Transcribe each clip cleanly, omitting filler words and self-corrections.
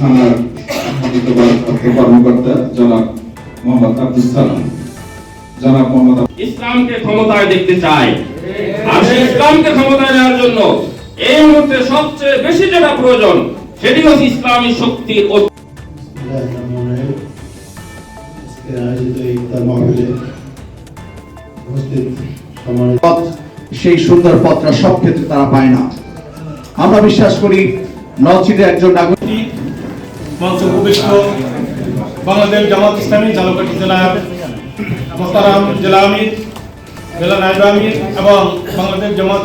থানার ভারপ্রাপ্ত কর্মকর্তা জনাব মোহাম্মদ আব্দুল সালাম, জনাব মোহাম্মদ ইসলামকে ক্ষমতায় দেখতে চাই। আর সেই ইসলামকে ক্ষমতায় নেওয়ার জন্য এই মুহূর্তে সবচেয়ে বেশি যেটা প্রয়োজন সেটি হচ্ছে ইসলামী শক্তির সেই সুন্দর পথটা সব ক্ষেত্রে তারা পায় না। আমরা বিশ্বাস করি নলছিটির একজন নাগরিক মঞ্চে উপবিষ্ট বাংলাদেশ জামাত ইসলামী ঝালকাঠি জেলার মোহতারাম জেলা আমির, জেলা নায়েব আমির এবং বাংলাদেশ জামাত।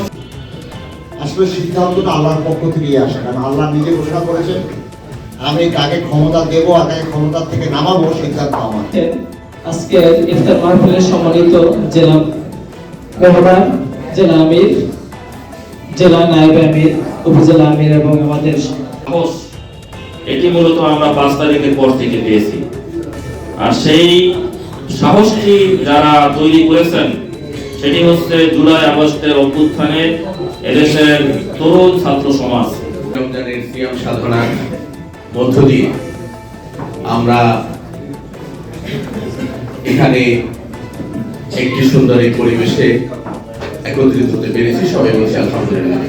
আসলে সিদ্ধান্তটা আল্লাহর পক্ষ থেকেই আসে, কারণ আল্লাহ নিজে ঘোষণা করেছেন আমি কাকে ক্ষমতা দেবো আর কাকে ক্ষমতা থেকে নামাবো সিদ্ধান্ত আমার। আজকে ইফতার মাহফিলের সম্মানিত জেলা গভর্নর, জেলা আমির, জেলা নায়েব আমির, উপজেলা আমির এবং আমাদের সাহস, এটি মূলত আমরা 5 তারিখের পর থেকে পেয়েছি। আর সেই সাহসটি যারা তৈরি করেছেন সেটি হচ্ছে জুলাই আগস্টের অভ্যুত্থানে এদেশের তরুণ ছাত্র সমাজ। রমজানের সিয়াম সাধনার মধ্য দিয়ে আমরা এখানে একটি সুন্দর পরিবেশে একত্রিত হতে পেরেছি। সবাই বলছি আলহামদুলিল্লাহ।